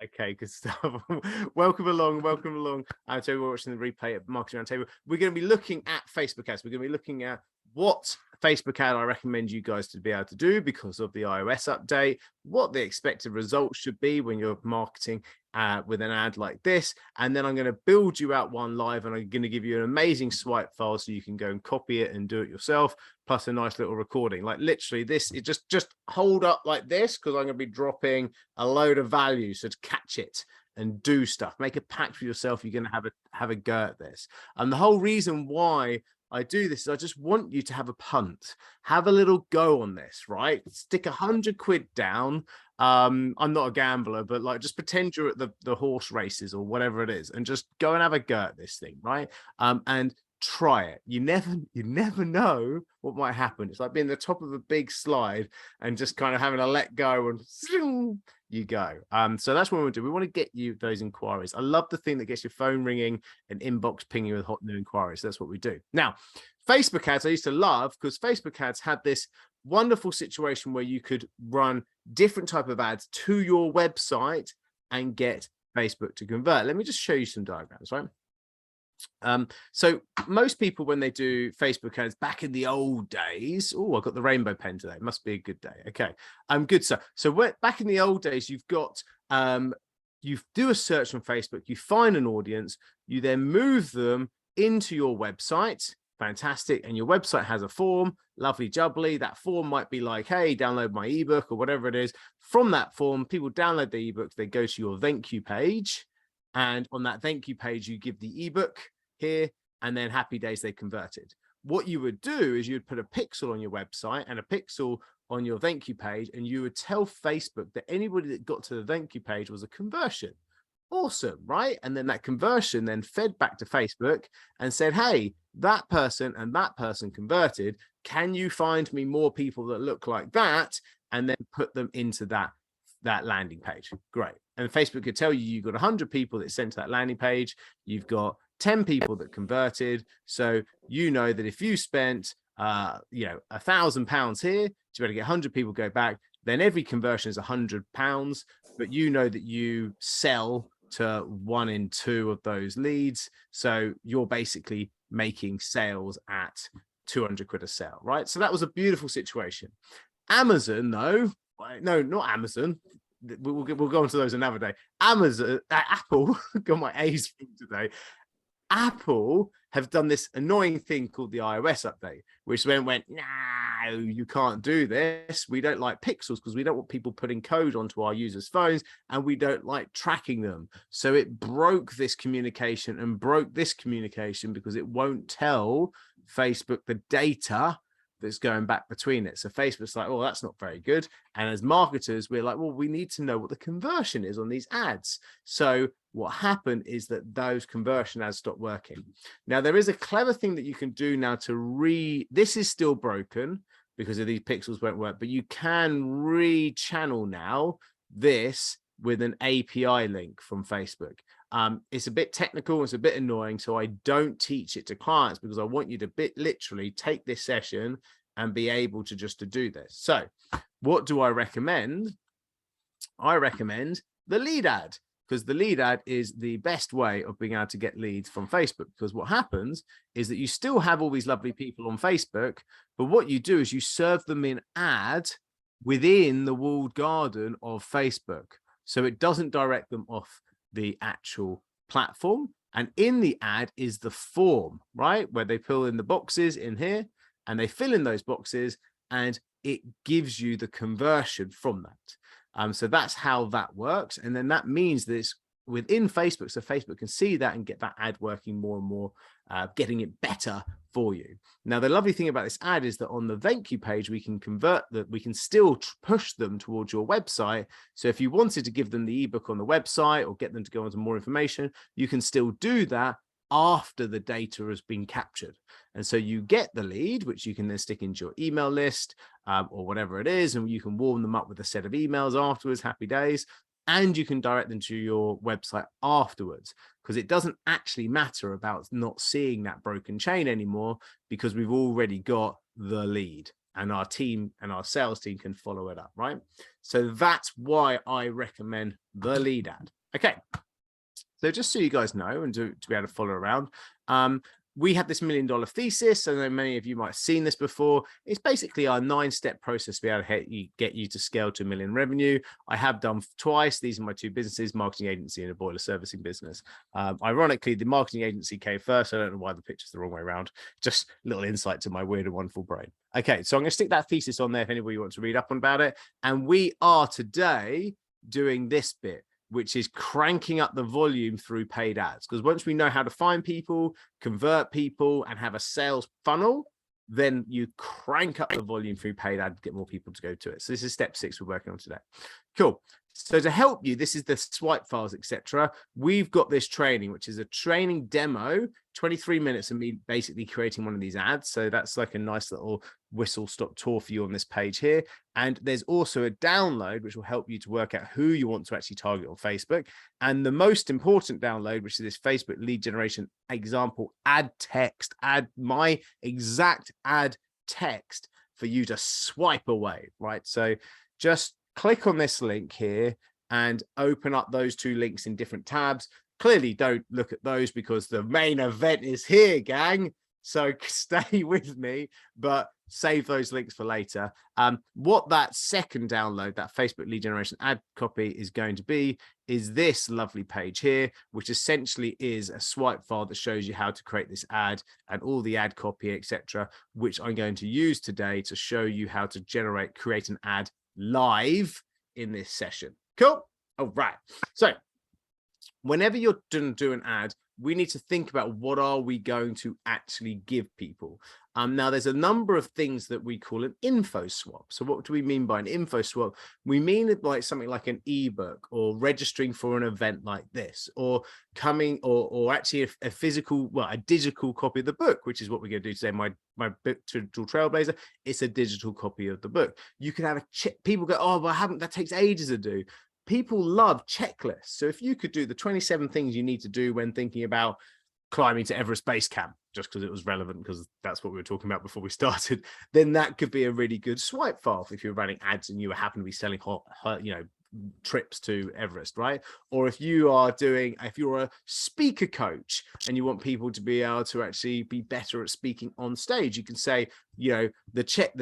Okay, good stuff. Welcome along, welcome along. So we're watching the replay at Marketing Roundtable. We're going to be looking at Facebook ads. We're going to be looking at what Facebook ad I recommend you guys to be able to do because of the iOS update, what the expected results should be when you're marketing with an ad like this. And then I'm going to build you out one live, and I'm going to give you an amazing swipe file so you can go and copy it and do it yourself, plus a nice little recording. Like literally this, it just hold up like this, because I'm going to be dropping a load of value. So to catch it and do stuff, make a pact for yourself. You're going to have a go at this. And the whole reason why I do this is I just want you to have a punt, have a little go on this, right? Stick 100 quid down. I'm not a gambler, but like just pretend you're at the horse races or whatever it is, and just go and have a go at this thing, right? And try it. You never know what might happen. It's like being the top of a big slide and just kind of having to let go and you go. So that's what we do. We want to get you those inquiries. I love the thing that gets your phone ringing and inbox pinging with hot new inquiries. That's what we do. Now, Facebook ads I used to love, because Facebook ads had this wonderful situation where you could run different type of ads to your website and get Facebook to convert. Let me just show you some diagrams, right? So most people, when they do Facebook ads back in the old days, oh, I got the rainbow pen today. Must be a good day. Okay, good stuff. So back in the old days, you've got you do a search on Facebook, you find an audience, you then move them into your website. Fantastic. And your website has a form, lovely jubbly. That form might be like, hey, download my ebook or whatever it is. From that form, people download the ebook, they go to your thank you page. And on that thank you page, you give the ebook here, and then happy days, they converted. What you would do is you'd put a pixel on your website and a pixel on your thank you page, and you would tell Facebook that anybody that got to the thank you page was a conversion. Awesome, right? And then that conversion then fed back to Facebook and said, hey, that person and that person converted. Can you find me more people that look like that? And then put them into that landing page. Great. And Facebook could tell you you've got 100 people that sent to that landing page. You've got 10 people that converted. So you know that if you spent £1,000 here to be able to get 100 people go back, then every conversion is £100. But you know that you sell to 1 in 2 of those leads. So you're basically making sales at 200 quid a sale, right? So that was a beautiful situation. Amazon, though, no, not Amazon. We'll go on to those another day. Apple, got my A's today. Apple have done this annoying thing called the iOS update, which then went, no, you can't do this. We don't like pixels because we don't want people putting code onto our users' phones, and we don't like tracking them. So it broke this communication and broke this communication because it won't tell Facebook the data that's going back between it. So Facebook's like, oh, that's not very good. And as marketers, we're like, well, we need to know what the conversion is on these ads. So what happened is that those conversion ads stopped working. Now, there is a clever thing that you can do now to this is still broken because of these pixels won't work, but you can re-channel now this with an API link from Facebook. It's a bit technical, it's a bit annoying, so I don't teach it to clients because I want you to literally take this session and be able to just to do this. So what do I recommend? I recommend the lead ad, because the lead ad is the best way of being able to get leads from Facebook. Because what happens is that you still have all these lovely people on Facebook, but what you do is you serve them in ad within the walled garden of Facebook. So it doesn't direct them off the actual platform. And in the ad is the form, right? Where they fill in the boxes in here, and they fill in those boxes, and it gives you the conversion from that. So that's how that works. And then that means that it's within Facebook, so Facebook can see that and get that ad working more and more, getting it better for you. Now, the lovely thing about this ad is that on the thank you page, we can convert that, we can still push them towards your website. So if you wanted to give them the ebook on the website or get them to go on to more information, you can still do that after the data has been captured. And so you get the lead, which you can then stick into your email list or whatever it is, and you can warm them up with a set of emails afterwards, happy days. And you can direct them to your website afterwards, because it doesn't actually matter about not seeing that broken chain anymore, because we've already got the lead. and our team and our sales team can follow it up, right? So that's why I recommend the lead ad. Okay. So just so you guys know and to be able to follow around, we have this $1 million thesis. I know many of you might have seen this before. It's basically our 9-step process to be able to get you to scale to $1 million revenue. I have done twice. These are my 2 businesses, marketing agency and a boiler servicing business. Ironically, the marketing agency came first. I don't know why the picture's the wrong way around. Just a little insight to my weird and wonderful brain. Okay, so I'm going to stick that thesis on there if anybody wants to read up on about it. And we are today doing this bit, which is cranking up the volume through paid ads. Because once we know how to find people, convert people, and have a sales funnel, then you crank up the volume through paid ads, get more people to go to it. So this is step 6 we're working on today. Cool. So to help you, this is the swipe files, etc. We've got this training, which is a training demo, 23 minutes of me basically creating one of these ads. So that's like a nice little whistle stop tour for you on this page here. And there's also a download, which will help you to work out who you want to actually target on Facebook. And the most important download, which is this Facebook lead generation example ad text, my exact ad text for you to swipe away, right? So just click on this link here and open up those 2 links in different tabs. Clearly don't look at those because the main event is here, gang. So stay with me, but save those links for later. What that second download, that Facebook lead generation ad copy is going to be is this lovely page here, which essentially is a swipe file that shows you how to create this ad and all the ad copy, etc., which I'm going to use today to show you how to create an ad live in this session. Cool. All right. So whenever you're do an ad, we need to think about what are we going to actually give people. Now, there's a number of things that we call an info swap. So what do we mean by an info swap? We mean it like something like an ebook or registering for an event like this, or coming or actually a physical, well, a digital copy of the book, which is what we're going to do today. My book, Digital Trailblazer, it's a digital copy of the book. You can have people go, oh, well, that takes ages to do. People love checklists. So if you could do the 27 things you need to do when thinking about climbing to Everest Base Camp, just because it was relevant, because that's what we were talking about before we started, then that could be a really good swipe file if you're running ads and you happen to be selling trips to Everest, right? Or if you're a speaker coach and you want people to be able to actually be better at speaking on stage, you can say, the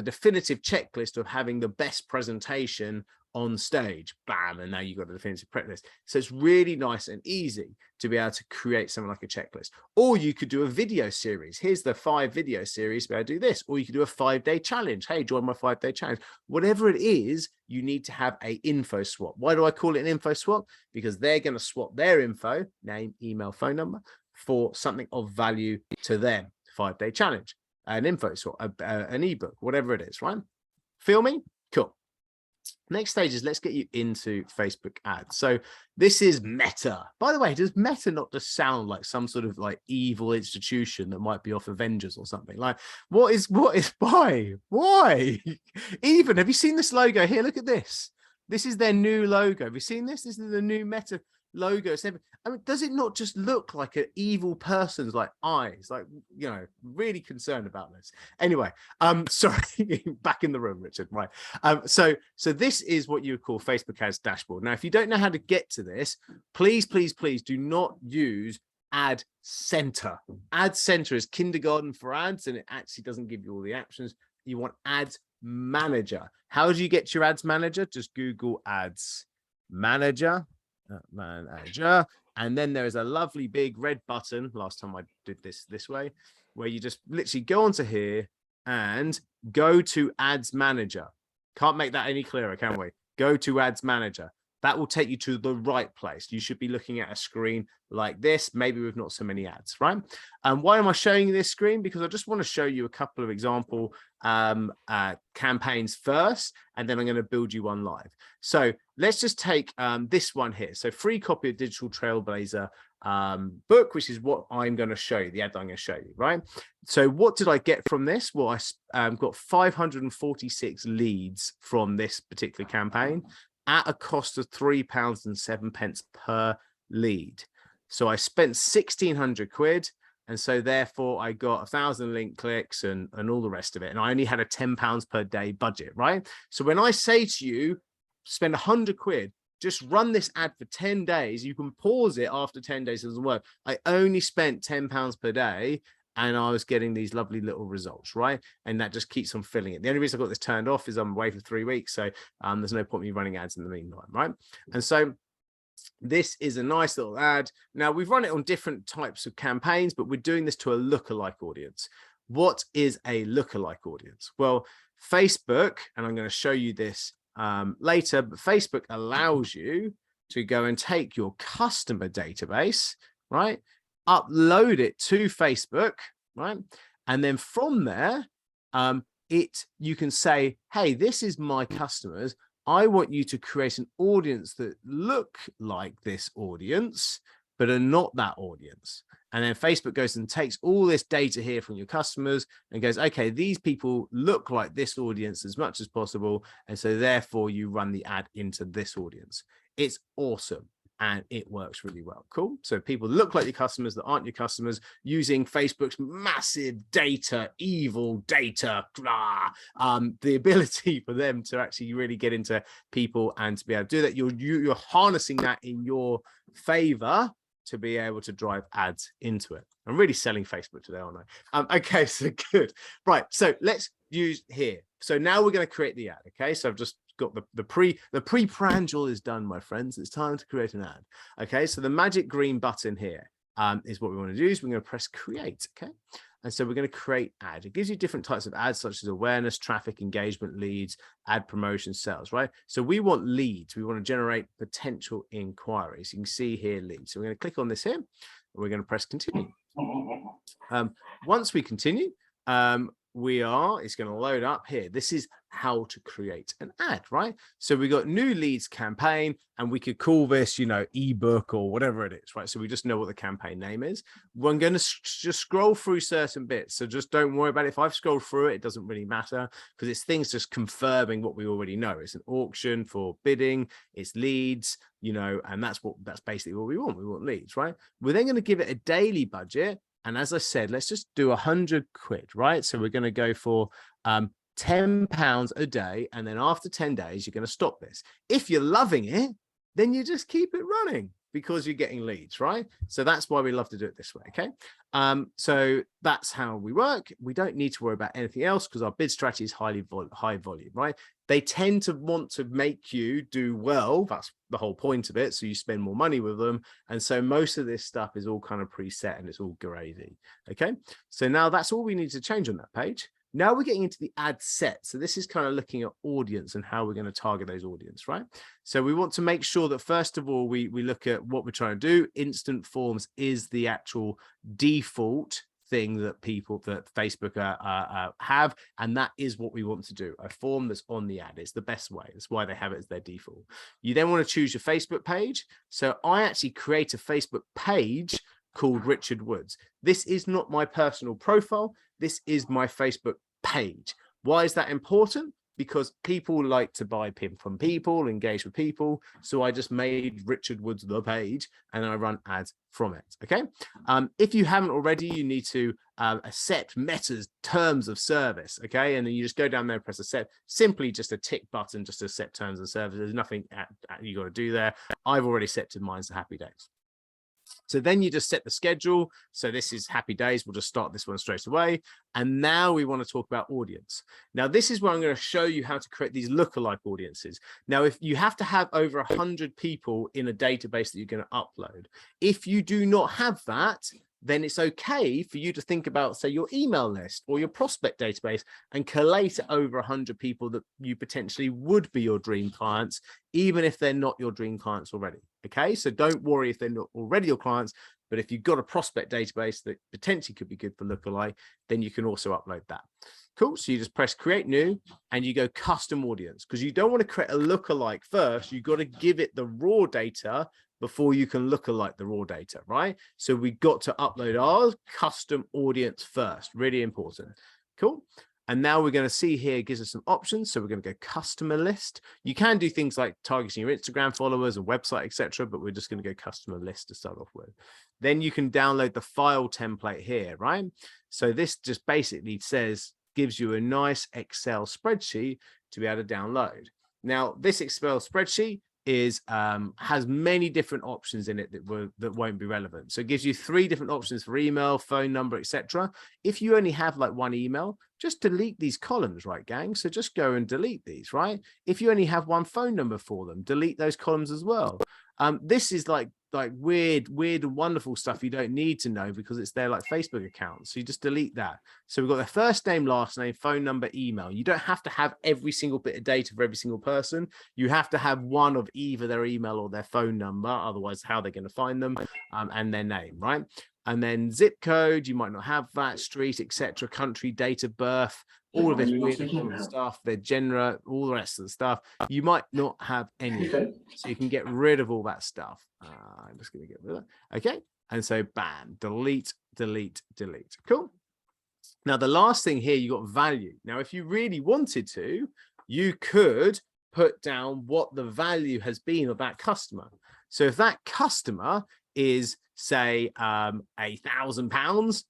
definitive checklist of having the best presentation on stage, bam, and now you've got the definitive prep list. So it's really nice and easy to be able to create something like a checklist. Or you could do a video series. Here's the 5 video series to be able to do this. Or you could do a 5-day challenge. Hey, join my 5-day challenge. Whatever it is, you need to have a info swap. Why do I call it an info swap? Because they're going to swap their info, name, email, phone number, for something of value to them. 5-day challenge, an info swap, an ebook, whatever it is, right? Feel me? Cool. Next stage is let's get you into Facebook ads. So this is Meta. By the way, does Meta not just sound like some sort of like evil institution that might be off Avengers or something? Like why? Even have you seen this logo here? Look at this. This is their new logo. Have you seen this? This is the new Meta logo. I mean, does it not just look like an evil person's like eyes? Like, really concerned about this. Anyway, sorry, back in the room, Richard. Right. So this is what you would call Facebook ads dashboard. Now, if you don't know how to get to this, please do not use Ad Center. Ad Center is kindergarten for ads, and it actually doesn't give you all the options. You want Ads Manager. How do you get your Ads Manager? Just Google Ads Manager. And then there is a lovely big red button. Last time I did this way, where you just literally go onto here and go to Ads Manager. Can't make that any clearer, can we? Go to Ads Manager. That will take you to the right place. You should be looking at a screen like this, maybe with not so many ads, right? And why am I showing you this screen? Because I just want to show you a couple of example campaigns first, and then I'm going to build you one live. So let's just take this one here. So free copy of Digital Trailblazer book, which is what I'm going to show you, the ad I'm going to show you, right? So what did I get from this? Well, I got 546 leads from this particular campaign at a cost of £3.07 per lead. So I spent 1,600 quid. And so therefore I got 1,000 link clicks and all the rest of it. And I only had a £10 per day budget, right? So when I say to you, spend 100 quid, just run this ad for 10 days. You can pause it after 10 days, it doesn't work. I only spent £10 per day and I was getting these lovely little results, right? And that just keeps on filling it. The only reason I got this turned off is I'm away for 3 weeks. So there's no point me running ads in the meantime, right? And so this is a nice little ad. Now we've run it on different types of campaigns, but we're doing this to a lookalike audience. What is a lookalike audience? Well, Facebook, and I'm going to show you this later, but Facebook allows you to go and take your customer database, right? Upload it to Facebook, right? And then from there, you can say, hey, this is my customers. I want you to create an audience that look like this audience, but are not that audience. And then Facebook goes and takes all this data here from your customers and goes, okay, these people look like this audience as much as possible. And so therefore you run the ad into this audience. It's awesome. And it works really well. Cool. So people look like your customers that aren't your customers, using Facebook's massive data, evil data, the ability for them to actually really get into people and to be able to do that. You're harnessing that in your favor to be able to drive ads into it. I'm really selling Facebook today, aren't I? Okay, so good. Right. So let's use here. So now we're going to create the ad. Okay. So I've just got the pre-prandial is done, my friends. It's time to create an ad. Okay, so the magic green button here is what we want to do. Is we're going to press create. Okay, and so we're going to create ad. It gives you different types of ads, such as awareness, traffic, engagement, leads, ad promotion, sales, right? So we want leads. We want to generate potential inquiries. You can see here leads. So we're going to click on this here and we're going to press continue. Once we continue, it's going to load up here. This is how to create an ad, right? So we got new leads campaign, and we could call this, ebook or whatever it is, right? So we just know what the campaign name is. I'm going to just scroll through certain bits. So just don't worry about it. If I've scrolled through it, it doesn't really matter, because it's things just confirming what we already know. It's an auction for bidding, it's leads, and that's basically what we want. We want leads, right? We're then going to give it a daily budget. And as I said, let's just do 100 quid, right? So we're going to go for £10 a day. And then after 10 days, you're going to stop this. If you're loving it, then you just keep it running because you're getting leads, right? So that's why we love to do it this way, okay? So that's how we work. We don't need to worry about anything else because our bid strategy is high volume, right? They tend to want to make you do well. That's the whole point of it. So you spend more money with them. And so most of this stuff is all kind of preset and it's all gravy. Okay. So now that's all we need to change on that page. Now we're getting into the ad set. So this is kind of looking at audience and how we're going to target those audience, right? So we want to make sure that first of all, we look at what we're trying to do. Instant forms is the actual default thing that Facebook have, and that is what we want to do. A form that's on the ad. It's the best way. That's why they have it as their default. You then want to choose your Facebook page. So I actually create a Facebook page called Richard Woods. This is not my personal profile. This is my Facebook page. Why is that important? Because people like to buy from people, engage with people. So I just made Richard Woods the page and I run ads from it. Okay. If you haven't already, you need to accept Meta's terms of service. Okay. And then you just go down there and press accept, simply just a tick button, just to accept terms of service. There's nothing you got to do there. I've already accepted mine, so happy days. So then you just set the schedule. So this is happy days. We'll just start this one straight away. And now we want to talk about audience. Now, this is where I'm going to show you how to create these lookalike audiences. Now, if you have to have over 100 people in a database that you're going to upload, if you do not have that, then it's okay for you to think about, say, your email list or your prospect database and collate over 100 people that you potentially would be your dream clients, even if they're not your dream clients already. Okay, so don't worry if they're not already your clients, but if you've got a prospect database that potentially could be good for lookalike, then you can also upload that. Cool. So you just press create new and you go custom audience, because you don't want to create a lookalike first. You've got to give it the raw data before you can lookalike the raw data, right? So we got to upload our custom audience first. Really important. Cool. And now we're going to see here, it gives us some options. So we're going to go customer list. You can do things like targeting your Instagram followers and website, etc., but we're just going to go customer list to start off with. Then you can download the file template here, right? So this just basically gives you a nice Excel spreadsheet to be able to download. Now, this Excel spreadsheet has many different options in it that won't be relevant. So it gives you 3 different options for email, phone number, etc. If you only have like 1 email, just delete these columns, right, gang? So just go and delete these, right? If you only have 1 phone number for them, delete those columns as well. This is like weird and wonderful stuff you don't need to know because it's their like Facebook accounts. So you just delete that. So we've got their first name, last name, phone number, email. You don't have to have every single bit of data for every single person. You have to have one of either their email or their phone number. Otherwise, how they're going to find them, and their name, right? And then zip code, you might not have that, street, etc., country, date of birth, all of this weird stuff, their gender, all the rest of the stuff. You might not have any of it. So you can get rid of all that stuff. I'm just going to get rid of that. Okay. And so bam, delete, delete, delete. Cool. Now, the last thing here, you got value. Now, if you really wanted to, you could put down what the value has been of that customer. So if that customer is, say, £1,000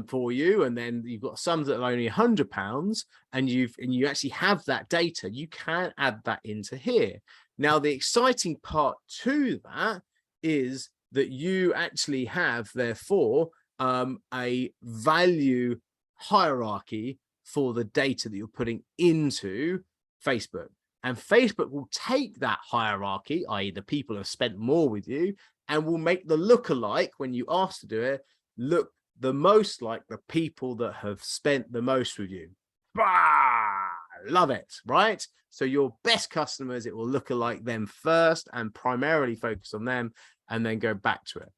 for you, and then you've got some that are only £100, and you actually have that data, you can add that into here. Now, the exciting part to that is that you actually have, therefore, a value hierarchy for the data that you're putting into Facebook. And Facebook will take that hierarchy, i.e. the people who have spent more with you, and will make the lookalike, when you ask to do it, look the most like the people that have spent the most with you. Bah! Love it, right? So your best customers, it will look like them first and primarily focus on them and then go back to it,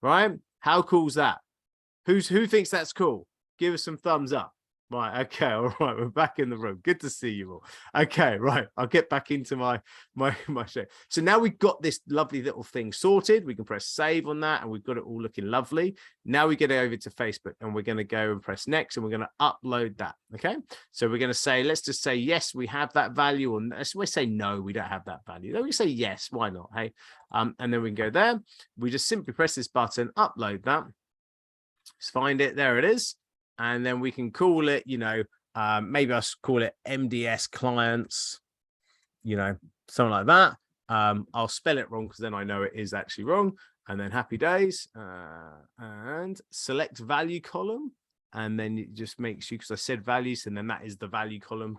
right? How cool is that? Who thinks that's cool? Give us some thumbs up. Right, okay, all right, we're back in the room. Good to see you all. Okay, right, I'll get back into my show. So now we've got this lovely little thing sorted. We can press save on that, and we've got it all looking lovely. Now we get over to Facebook, and we're going to go and press next, and we're going to upload that. Okay, so we're going to say, let's just say yes, we have that value, or we say no, we don't have that value. Then we say yes, why not? Hey, and then we can go there. We just simply press this button, upload that. Let's find it. There it is. And then we can call it, maybe I'll call it MDS clients, something like that. I'll spell it wrong because then I know it is actually wrong. And then happy days, and select value column. And then it just makes you, because I said values, and then that is the value column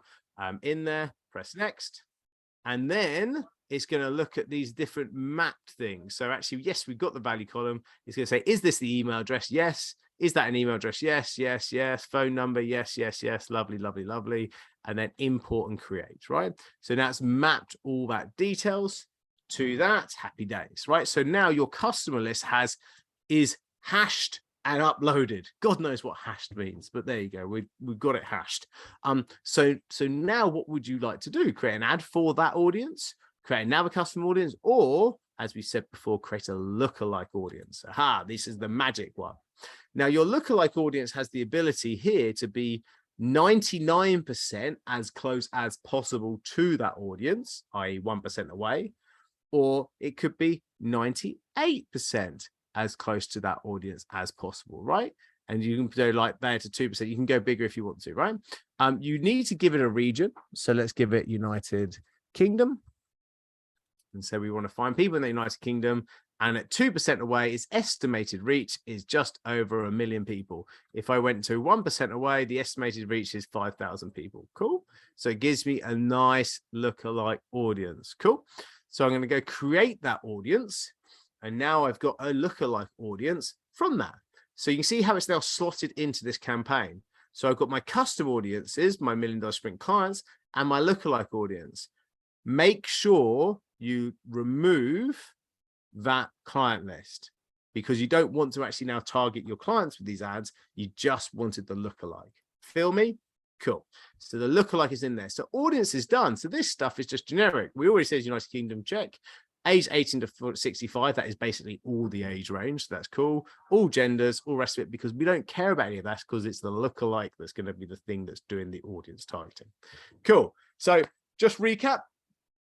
in there. Press next. And then it's going to look at these different mapped things. So actually, yes, we've got the value column. It's going to say, is this the email address? Yes. Is that an email address? Yes, yes, yes. Phone number? Yes, yes, yes. Lovely, lovely, lovely. And then import and create, right? So now it's mapped all that details to that. Happy days, right? So now your customer list is hashed and uploaded. God knows what hashed means, but there you go. We've got it hashed. So now what would you like to do? Create an ad for that audience, create another custom audience, or as we said before, create a lookalike audience. Aha, this is the magic one. Now, your lookalike audience has the ability here to be 99% as close as possible to that audience, i.e. 1% away, or it could be 98% as close to that audience as possible, right? And you can go like there to 2%. You can go bigger if you want to, right? You need to give it a region. So let's give it United Kingdom. And so we want to find people in the United Kingdom. And at 2% away, its estimated reach is just over 1 million people. If I went to 1% away, the estimated reach is 5,000 people. Cool. So it gives me a nice lookalike audience. Cool. So I'm going to go create that audience. And now I've got a lookalike audience from that. So you can see how it's now slotted into this campaign. So I've got my custom audiences, my $1 Million Sprint clients, and my lookalike audience. Make sure you remove that client list, because you don't want to actually now target your clients with these ads. You just wanted the lookalike. Feel me? Cool. So the lookalike is in there. So audience is done. So this stuff is just generic. We already said United Kingdom, check. age 18 to 65, that is basically all the age range. So that's cool. All genders, all rest of it, because we don't care about any of that, because it's the lookalike that's going to be the thing that's doing the audience targeting. Cool. So just recap.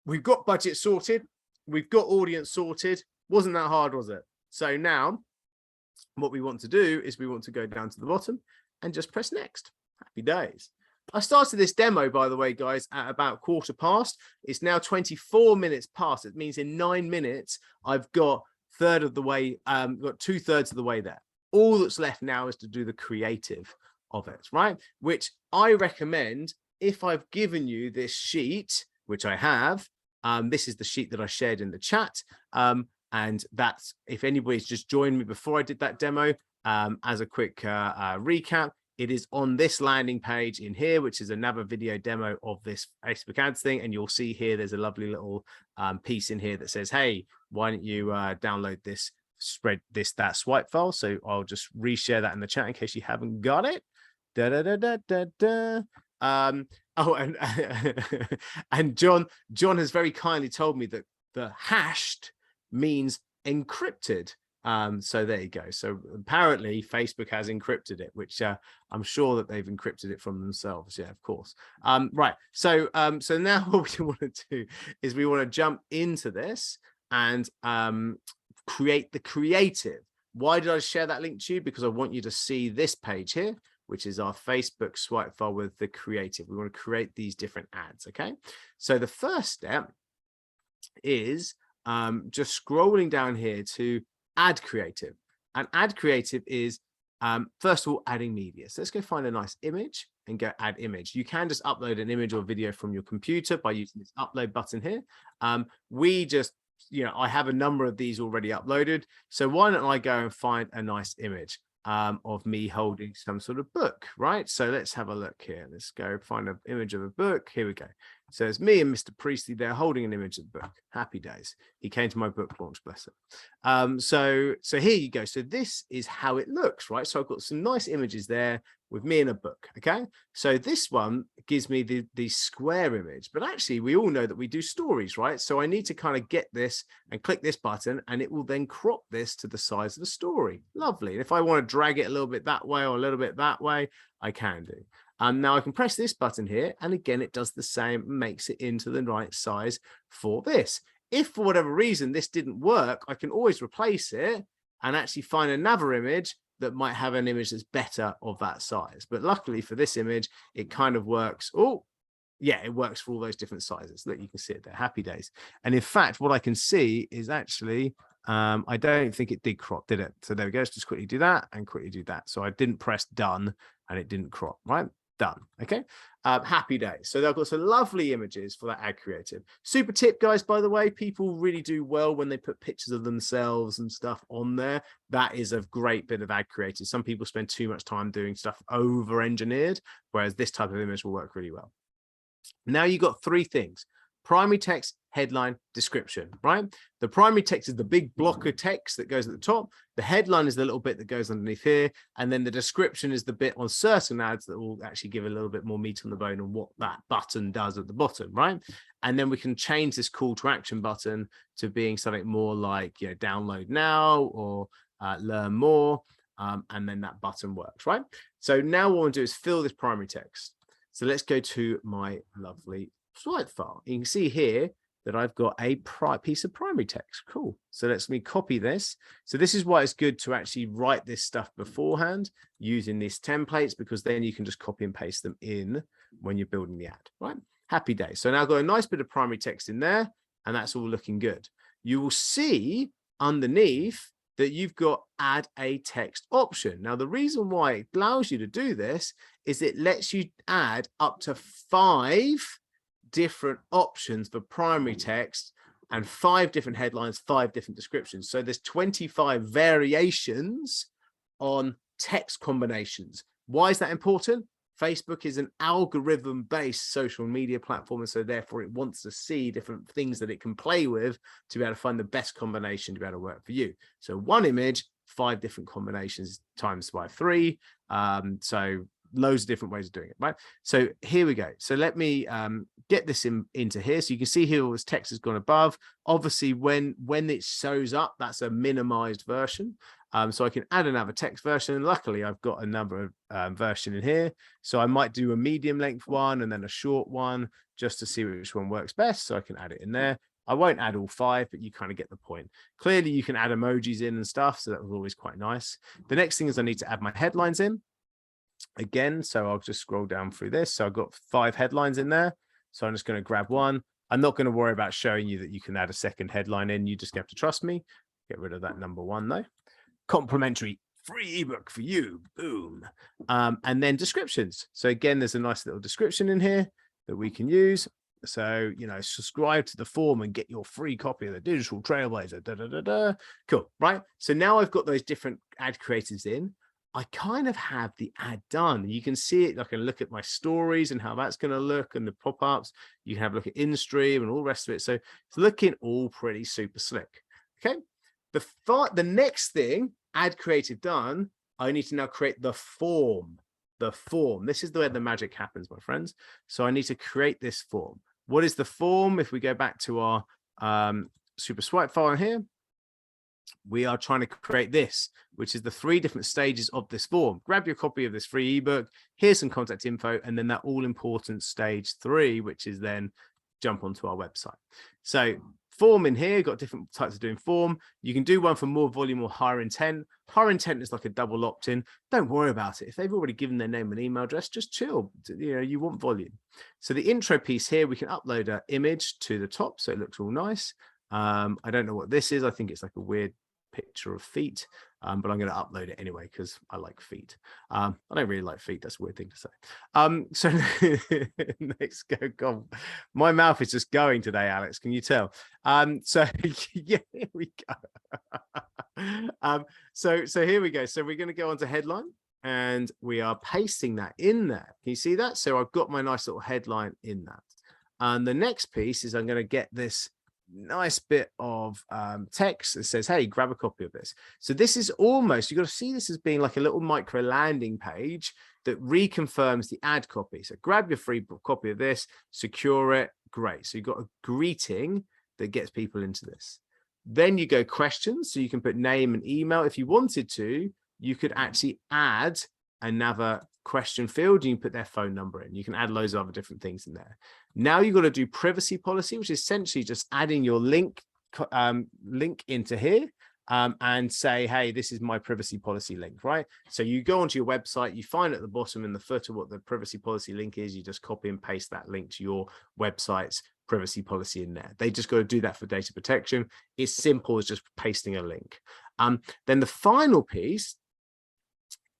We've got budget sorted. We've got audience sorted. Wasn't that hard, was it? So now what we want to do is we want to go down to the bottom and just press next. Happy days. I started this demo, by the way, guys, at about 1/4 past. It's now 24 minutes past. It means in 9 minutes, I've got got 2/3 of the way there. All that's left now is to do the creative of it, right? Which I recommend, if I've given you this sheet, which I have, this is the sheet that I shared in the chat. And that's, if anybody's just joined me before I did that demo, as a quick recap, it is on this landing page in here, which is another video demo of this Facebook ads thing. And you'll see here, there's a lovely little piece in here that says, hey, why don't you download this that swipe file? So I'll just reshare that in the chat in case you haven't got it. Oh, and and John has very kindly told me that the hashed means encrypted. So there you go. So apparently Facebook has encrypted it, which I'm sure that they've encrypted it from themselves. Yeah, of course. Right. So so now what we want to do is we want to jump into this and create the creative. Why did I share that link to you? Because I want you to see this page here, which is our Facebook swipe file with the creative. We want to create these different ads. Okay. So the first step is just scrolling down here to add creative. And add creative is first of all adding media. So let's go find a nice image and go add image. You can just upload an image or video from your computer by using this upload button here. We just, I have a number of these already uploaded, so why don't I go and find a nice image of me holding some sort of book, right? So let's have a look here. Let's go find an image of a book. Here we go. So it's me and Mr. Priestley there holding an image of the book. Happy days. He came to my book launch, bless him. So here you go. So this is how it looks, right? So I've got some nice images there with me in a book. Okay. So this one gives me the square image, but actually we all know that we do stories, right? So I need to kind of get this and click this button, and it will then crop this to the size of the story. Lovely. And if I want to drag it a little bit that way or a little bit that way, I can do. Now I can press this button here, and again, it does the same, makes it into the right size for this. If for whatever reason this didn't work, I can always replace it and actually find another image that might have an image that's better of that size. But luckily for this image, it kind of works. Oh, yeah, it works for all those different sizes. Look, you can see it there. Happy days. And in fact, what I can see is actually, I don't think it did crop, did it? So there we go. Let's just quickly do that and quickly do that. So I didn't press done and it didn't crop, right? Done. Okay. Happy days. So they've got some lovely images for that ad creative. Super tip, guys, by the way, people really do well when they put pictures of themselves and stuff on there. That is a great bit of ad creative. Some people spend too much time doing stuff over engineered, whereas this type of image will work really well. Now you've got three things: primary text, headline, description, right? The primary text is the big block of text that goes at the top. The headline is the little bit that goes underneath here. And then the description is the bit on certain ads that will actually give a little bit more meat on the bone on what that button does at the bottom, right? And then we can change this call to action button to being something more like, download now or learn more. And then that button works, right? So now what I want to do is fill this primary text. So let's go to my lovely swipe file. You can see here that I've got a piece of primary text. Cool. So let me copy this. So this is why it's good to actually write this stuff beforehand using these templates, because then you can just copy and paste them in when you're building the ad, right? Happy days. So now I've got a nice bit of primary text in there, and that's all looking good. You will see underneath that you've got add a text option. Now, the reason why it allows you to do this is it lets you add up to 5 different options for primary text and 5 different headlines, 5 different descriptions. So there's 25 variations on text combinations. Why is that important? Facebook is an algorithm-based social media platform, and so therefore it wants to see different things that it can play with to be able to find the best combination to be able to work for you. So one image, 5 different combinations times by 3. So loads of different ways of doing it, right? So here we go. So let me get this into here. So you can see here all this text has gone above. Obviously, when it shows up, that's a minimized version. So I can add another text version. Luckily, I've got another version in here. So I might do a medium length one and then a short one just to see which one works best. So I can add it in there. I won't add all 5, but you kind of get the point. Clearly, you can add emojis in and stuff. So that was always quite nice. The next thing is I need to add my headlines in again. So I'll just scroll down through this. So I've got 5 headlines in there. So I'm just going to grab one. I'm not going to worry about showing you that you can add a second headline in. You just have to trust me. Get rid of that number 1 though. Complimentary free ebook for you. Boom. And then descriptions. So again, there's a nice little description in here that we can use. So, you know, subscribe to the form and get your free copy of the Digital Trailblazer. Da, da, da, da. Cool. Right. So now I've got those different ad creatives in. I kind of have the ad done. You can see it. I can look at my stories and how that's going to look and the pop-ups. You can have a look at in-stream and all the rest of it. So it's looking all pretty super slick. Okay. The next thing, ad creative done, I need to now create the form. The form. This is where the magic happens, my friends. So I need to create this form. What is the form? If we go back to our super swipe file here, we are trying to create this, which is the 3 different stages of this form. Grab your copy of this free ebook. Here's some contact info, and then that all important stage 3, which is then jump onto our website. So form in here, got different types of doing form. You can do one for more volume or higher intent. Higher intent is like a double opt-in. Don't worry about it. If they've already given their name and email address, just chill. You know, you want volume. So the intro piece here, we can upload an image to the top so it looks all nice. I don't know what this is. I think it's like a weird picture of feet, but I'm going to upload it anyway because I like feet. I don't really like feet. That's a weird thing to say. So next go. My mouth is just going today, Alex. Can you tell? So yeah, here we go. So here we go. So we're going to go on to headline, and we are pasting that in there. Can you see that? So I've got my nice little headline in that. And the next piece is I'm going to get this nice bit of text that says, hey, grab a copy of this. So this is almost, you've got to see this as being like a little micro landing page that reconfirms the ad copy. So grab your free copy of this, secure it. Great. So you've got a greeting that gets people into this. Then you go questions. So you can put name and email. If you wanted to, you could actually add another question field. You can put their phone number in. You can add loads of other different things in there. Now you've got to do privacy policy, which is essentially just adding your link into here and say, hey, this is my privacy policy link, right? So you go onto your website, you find at the bottom in the footer what the privacy policy link is. You just copy and paste that link to your website's privacy policy in there. They just got to do that for data protection. It's simple as just pasting a link. Then the final piece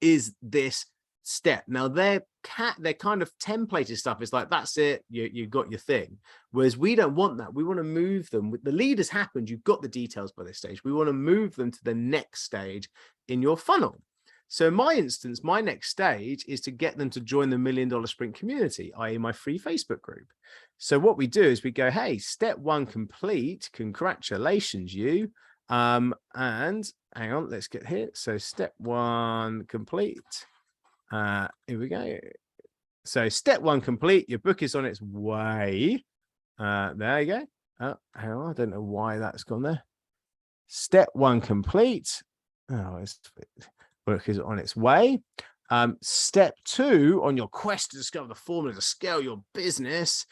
is this step. Now they're kind of templated stuff. It's like, that's it, you got your thing. Whereas we don't want that. We want to move them. The lead has happened, you've got the details by this stage. We want to move them to the next stage in your funnel. So in my instance, my next stage is to get them to join the $1 Million Sprint community, i.e. my free Facebook group. So what we do is we go, hey, step 1 complete, congratulations you. And hang on, let's get here. So step 1 complete. Here we go. So step 1 complete, your book is on its way. There you go. Oh, hang on, I don't know why that's gone there. Step 1 complete. Oh, it's book is on its way. Step 2 on your quest to discover the formula to scale your business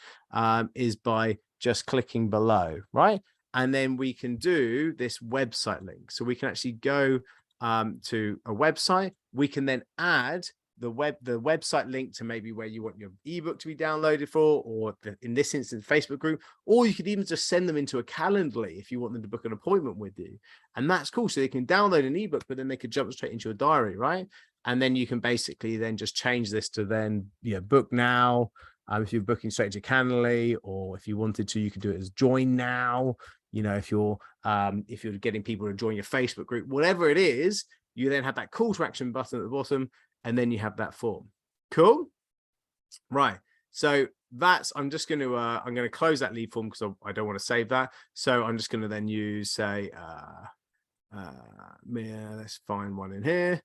is by just clicking below, right? And then we can do this website link. So we can actually go to a website. We can then add the website link to maybe where you want your ebook to be downloaded for, or in this instance, Facebook group, or you could even just send them into a Calendly if you want them to book an appointment with you. And that's cool. So they can download an ebook, but then they could jump straight into your diary, right? And then you can basically then just change this to then, you know, book now. If you're booking straight to Calendly, or if you wanted to, you could do it as join now. You know, if you're getting people to join your Facebook group, whatever it is, you then have that call to action button at the bottom, and then you have that form. Cool. Right. So that's, I'm going to close that lead form because I don't want to save that. So I'm just going to then use, say, let's find one in here.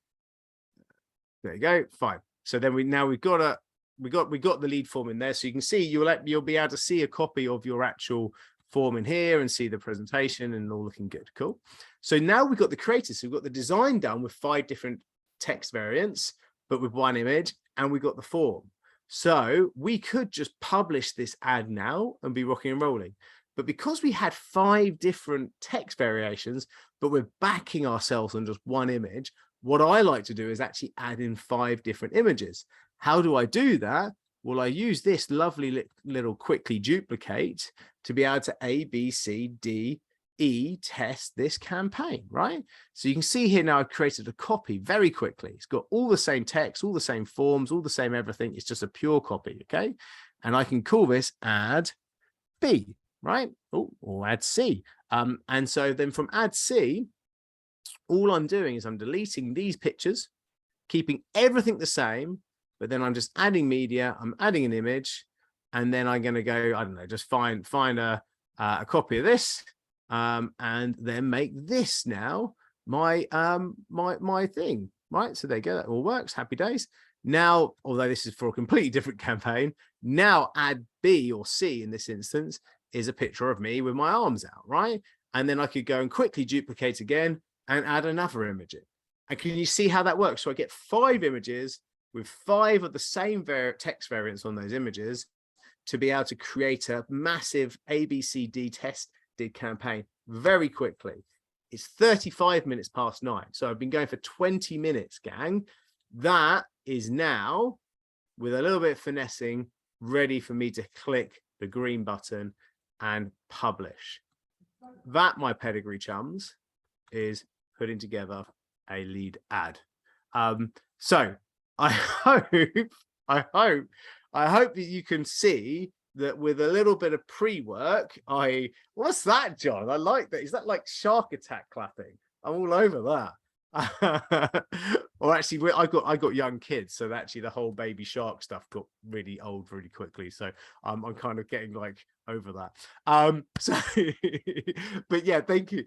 There you go. Fine. So then we've got the lead form in there. So you can see you'll be able to see a copy of your actual form in here and see the presentation and all looking good. Cool. So now we've got the creators. So we've got the design done with 5 different text variants, but with 1 image, and we've got the form. So we could just publish this ad now and be rocking and rolling. But because we had 5 different text variations, but we're backing ourselves on just 1 image, what I like to do is actually add in 5 different images. How do I do that? Well, I use this lovely little quickly duplicate to be able to A, B, C, D, E test this campaign, right? So you can see here now I've created a copy very quickly. It's got all the same text, all the same forms, all the same everything. It's just a pure copy, okay? And I can call this ad B, right? Or ad C. And so then from ad C, all I'm doing is I'm deleting these pictures, keeping everything the same, but then I'm just adding media, I'm adding an image, and then I'm going to go, I don't know, just find a copy of this, and then make this now my my thing, right? So there you go, that all works, happy days. Now, although this is for a completely different campaign, now ad B or C in this instance is a picture of me with my arms out, right? And then I could go and quickly duplicate again and add another image in. And can you see how that works? So I get 5 images with 5 of the same text variants on those images to be able to create a massive ABCD tested campaign very quickly. It's 35 minutes past 9. So I've been going for 20 minutes, gang. That is now, with a little bit of finessing, ready for me to click the green button and publish. That, my pedigree chums, is putting together a lead ad. So I hope that you can see that with a little bit of pre-work, what's that, John? I like that. Is that like shark attack clapping? I'm all over that. Or actually, I got young kids, so actually the whole baby shark stuff got really old really quickly. So I'm kind of getting like over that. So but yeah, thank you.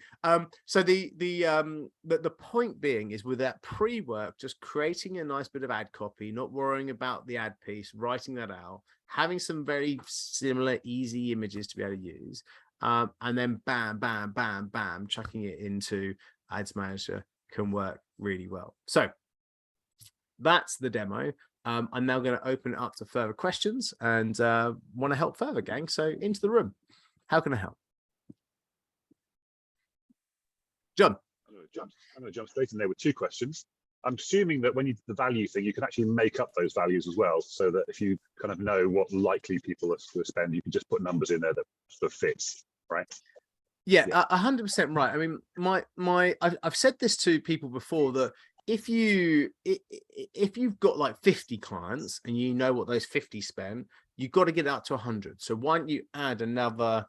So the point being is with that pre-work, just creating a nice bit of ad copy, not worrying about the ad piece, writing that out, having some very similar easy images to be able to use, and then bam, bam, bam, bam, chucking it into Ads Manager can work really well. So that's the demo. I'm now going to open it up to further questions and want to help further, gang. So into the room. How can I help? John. I'm going to jump straight in there with 2 questions. I'm assuming that when you do the value thing, you can actually make up those values as well, so that if you kind of know what likely people are to spend, you can just put numbers in there that sort of fits, right? Yeah, 100% right. I mean, I've said this to people before that if you've got like 50 clients and you know what those 50 spent, you've got to get it up to 100. So why don't you add another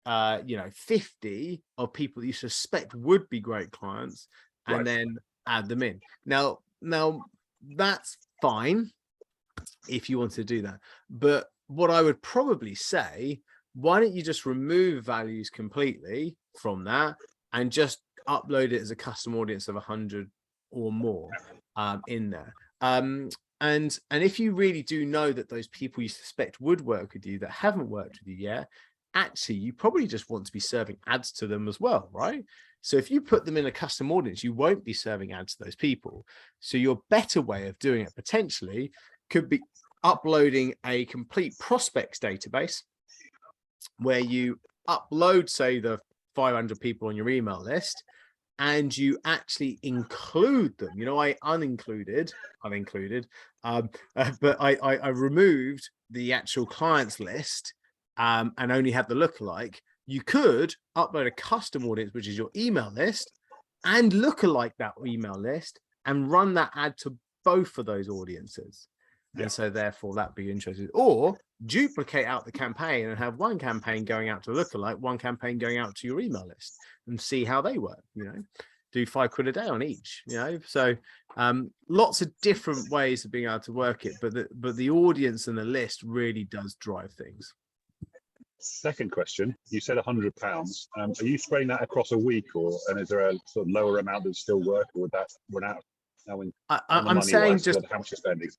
50 of people that you suspect would be great clients, and right, then add them in. Now that's fine if you want to do that, but what I would probably say, why don't you just remove values completely from that and just upload it as a custom audience of 100 or more in there. And if you really do know that those people you suspect would work with you that haven't worked with you yet, actually you probably just want to be serving ads to them as well, right? So if you put them in a custom audience, you won't be serving ads to those people. So your better way of doing it potentially could be uploading a complete prospects database where you upload, say, the 500 people on your email list, and you actually include them. You know, I unincluded, but I removed the actual clients list and only had the lookalike. You could upload a custom audience, which is your email list, and lookalike that email list, and run that ad to both of those audiences. Yeah. And so therefore that'd be interesting. Or duplicate out the campaign and have one campaign going out to lookalike, one campaign going out to your email list, and see how they work, you know, do £5 a day on each, you know. So lots of different ways of being able to work it, but the audience and the list really does drive things. Second question, you said £100. Are you spreading that across a week, and is there a sort of lower amount that still work, or would that run out? Now, I'm saying just how much you're spending.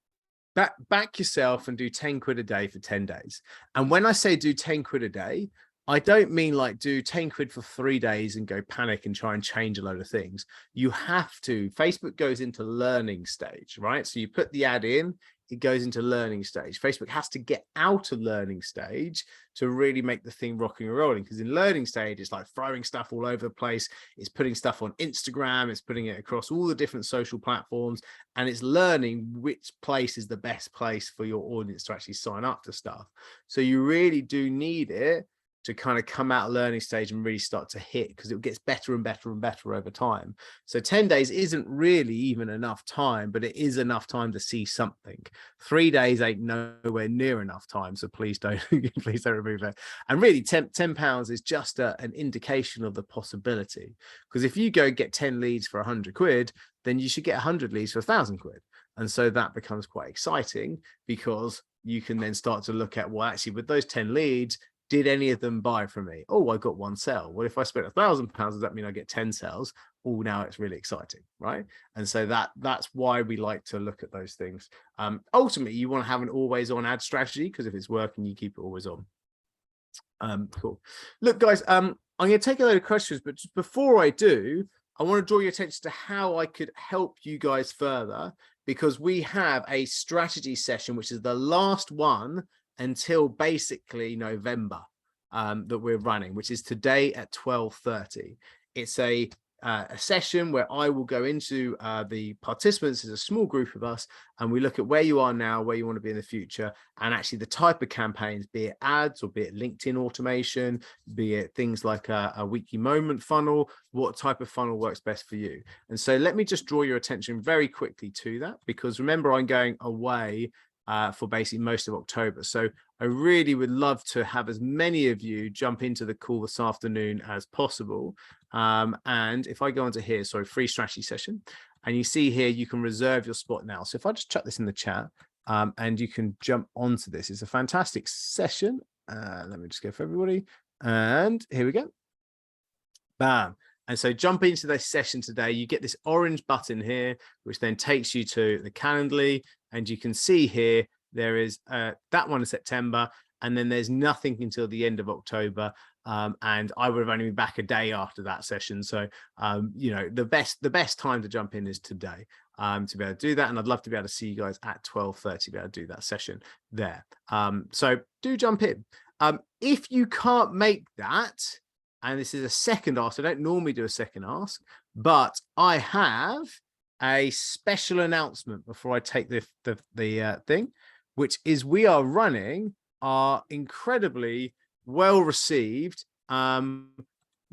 back yourself and do 10 quid a day for 10 days. And when I say do 10 quid a day, I don't mean like do 10 quid for 3 days and go panic and try and change a load of things. You have to. Facebook goes into learning stage, right? So you put the ad in, it goes into learning stage. Facebook has to get out of learning stage to really make the thing rocking and rolling, because in learning stage, it's like throwing stuff all over the place. It's putting stuff on Instagram. It's putting it across all the different social platforms, and it's learning which place is the best place for your audience to actually sign up to stuff. So you really do need it to kind of come out of learning stage and really start to hit, because it gets better and better and better over time. So 10 days isn't really even enough time, but it is enough time to see something. 3 days ain't nowhere near enough time. So please don't, please don't remove it. And really £10 is just an indication of the possibility. Because if you go get 10 leads for 100 quid, then you should get 100 leads for 1,000 quid. And so that becomes quite exciting, because you can then start to look at, well, actually with those 10 leads, did any of them buy from me? Oh, I got one sell. Well, if I spent £1,000, does that mean I get 10 sales? Oh, now it's really exciting, right? And so that's why we like to look at those things. Ultimately, you want to have an always on ad strategy, because if it's working, you keep it always on. Cool. Look, guys, I'm going to take a load of questions, but just before I do, I want to draw your attention to how I could help you guys further, because we have a strategy session, which is the last one until basically November, that we're running, which is today at 12:30. It's a session where I will go into the participants as a small group of us, and we look at where you are now, where you want to be in the future, and actually the type of campaigns, be it ads or be it LinkedIn automation, be it things like a weekly moment funnel, what type of funnel works best for you. And so let me just draw your attention very quickly to that, because remember, I'm going away for basically most of October. So I really would love to have as many of you jump into the call this afternoon as possible. And if I go onto here, sorry, free strategy session, and you see here, you can reserve your spot now. So if I just chuck this in the chat, and you can jump onto this. It's a fantastic session. Let me just go for everybody. And here we go. Bam. And so jump into this session today. You get this orange button here, which then takes you to the Calendly. And you can see here, there is that one in September, and then there's nothing until the end of October. And I would have only been back a day after that session. So, you know, the best time to jump in is today, to be able to do that. And I'd love to be able to see you guys at 12:30 to be able to do that session there. So do jump in. If you can't make that, and this is a second ask, I don't normally do a second ask, but I have a special announcement before I take the thing, which is we are running our incredibly well-received LinkedIn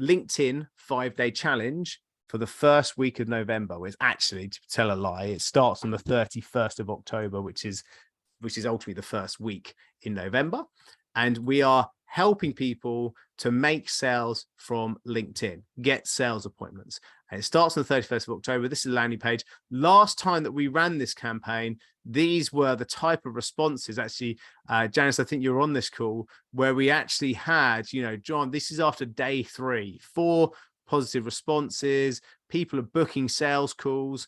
5-day challenge for the first week of November. Which actually, to tell a lie, it starts on the 31st of October, which is ultimately the first week in November. And we are helping people to make sales from LinkedIn, get sales appointments. And it starts on the 31st of October. This is the landing page. Last time that we ran this campaign, these were the type of responses. Actually, Janice, I think you were on this call where we actually had, you know, John, this is after day 3, 4 positive responses. People are booking sales calls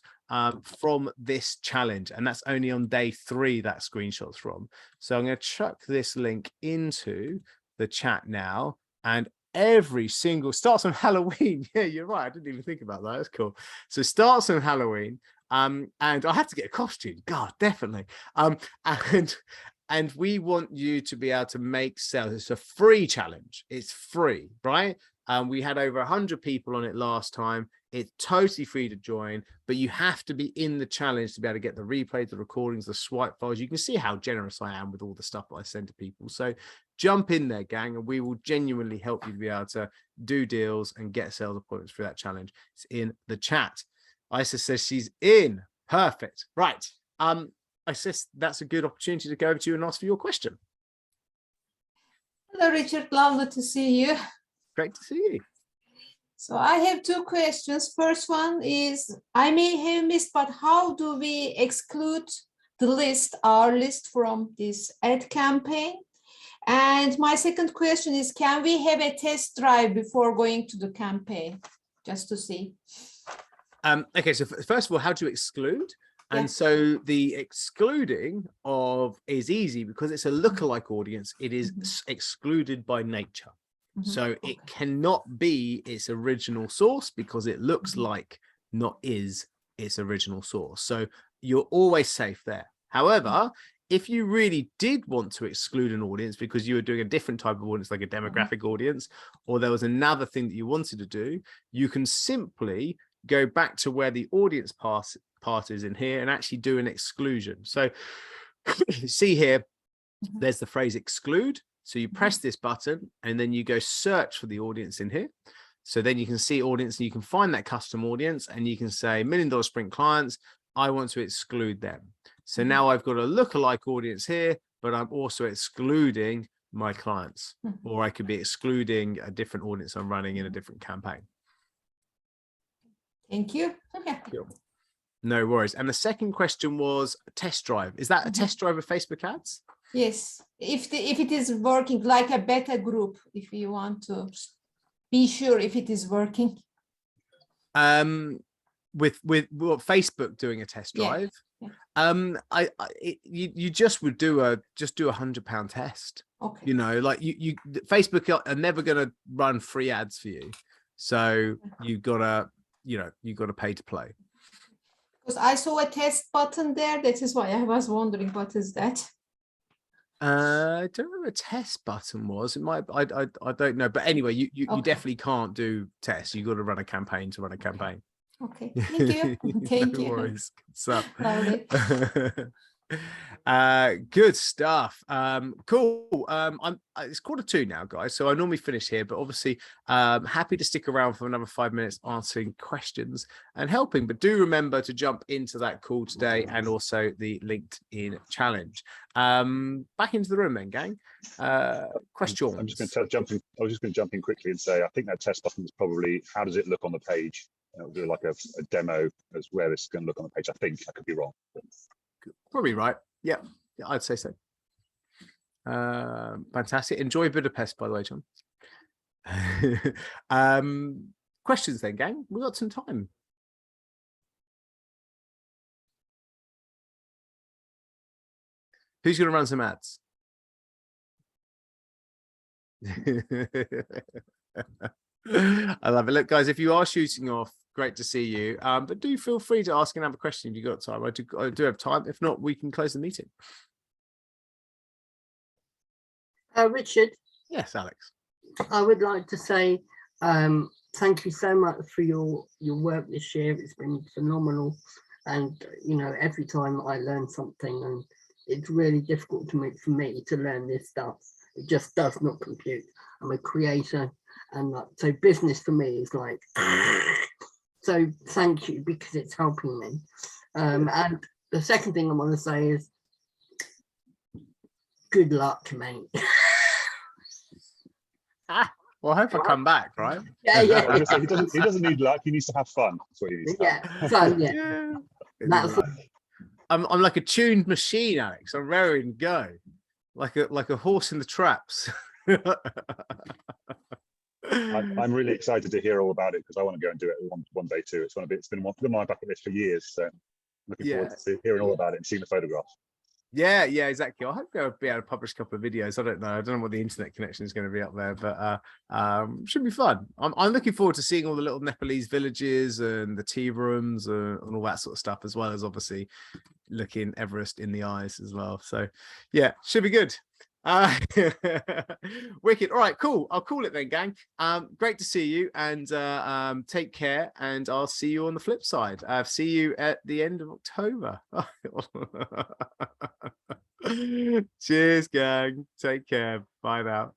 from this challenge. And that's only on day 3 that screenshot's from. So I'm going to chuck this link into the chat now, and every single starts on Halloween. Yeah, you're right. I didn't even think about that. That's cool. So it starts on Halloween. And I have to get a costume. God, definitely. And we want you to be able to make sales. It's a free challenge. It's free, right? We had over 100 people on it last time. It's totally free to join, but you have to be in the challenge to be able to get the replays, the recordings, the swipe files. You can see how generous I am with all the stuff that I send to people. So jump in there, gang, and we will genuinely help you to be able to do deals and get sales appointments through that challenge. It's in the chat. Isa says she's in. Perfect. Right. Isis, that's a good opportunity to go over to you and ask for your question. Hello, Richard. Lovely to see you. Great to see you. So I have 2 questions. First one is, I may have missed, but how do we exclude our list from this ad campaign? And my second question is, can we have a test drive before going to the campaign, just to see? Okay, so first of all, how to exclude? And so the excluding of is easy because it's a lookalike audience. It is excluded by nature. So it cannot be its original source because it looks like not is its original source. So you're always safe there. However, if you really did want to exclude an audience because you were doing a different type of audience, like a demographic audience, or there was another thing that you wanted to do, you can simply go back to where the audience part is in here and actually do an exclusion. So see here, there's the phrase exclude. So you press this button and then you go search for the audience in here. So then you can see audience and you can find that custom audience and you can say $1 Million Sprint clients, I want to exclude them. So now I've got a lookalike audience here, but I'm also excluding my clients, or I could be excluding a different audience I'm running in a different campaign. Thank you. Cool. No worries. And the second question was test drive. Is that a test drive of Facebook ads? Yes, if it is working, like a beta group, if you want to be sure if it is working. With Facebook doing a test drive, you just would do a £100 test. Okay. You know, like you Facebook are never going to run free ads for you, so you gotta pay to play. Because I saw a test button there. That is why I was wondering what is that. I don't know what a test button was. It might. I don't know. But anyway, you definitely can't do tests. You got to run a campaign to run a campaign. Okay. Thank you. Thank you. Worries. Good stuff. Good stuff. Cool. It's 1:45 now, guys. So I normally finish here, but obviously, happy to stick around for another 5 minutes answering questions and helping. But do remember to jump into that call today and also the LinkedIn challenge. Back into the room, then, gang. Questions. I'm just going to jump in. I was just going to jump in quickly and say I think that test button is probably how does it look on the page. It'll do like a demo as where it's going to look on the page. I think I could be wrong. Probably right. Yeah, I'd say so. Fantastic. Enjoy Budapest, by the way, John. Questions then, gang. We've got some time. Who's going to run some ads? I love it. Look, guys, if you are shooting off, great to see you. But do feel free to ask another question if you've got time. I do have time. If not, we can close the meeting. Richard. Yes, Alex. I would like to say thank you so much for your work this year. It's been phenomenal. And, you know, every time I learn something, and it's really difficult for me to learn this stuff. It just does not compute. I'm a creator. And so business for me is like, so thank you because it's helping me. And the second thing I want to say is good luck, mate. Well, I hope I come back, right? Yeah. He doesn't need luck. He needs to have fun. That's what he needs. That's I'm like a tuned machine, Alex. I'm raring to go, like a horse in the traps. I'm really excited to hear all about it because I want to go and do it one day too. It's been on my bucket list for years. So I'm looking forward to hearing all about it and seeing the photographs. Yeah, exactly. I hope I'll be able to publish a couple of videos. I don't know what the internet connection is going to be up there, but should be fun. I'm looking forward to seeing all the little Nepalese villages and the tea rooms and all that sort of stuff, as well as obviously looking Everest in the eyes as well. So yeah, should be good. Wicked. All right, cool. I'll call it then, gang. Great to see you, and take care, and I'll see you on the flip side. See you at the end of October. Cheers, gang. Take care. Bye now.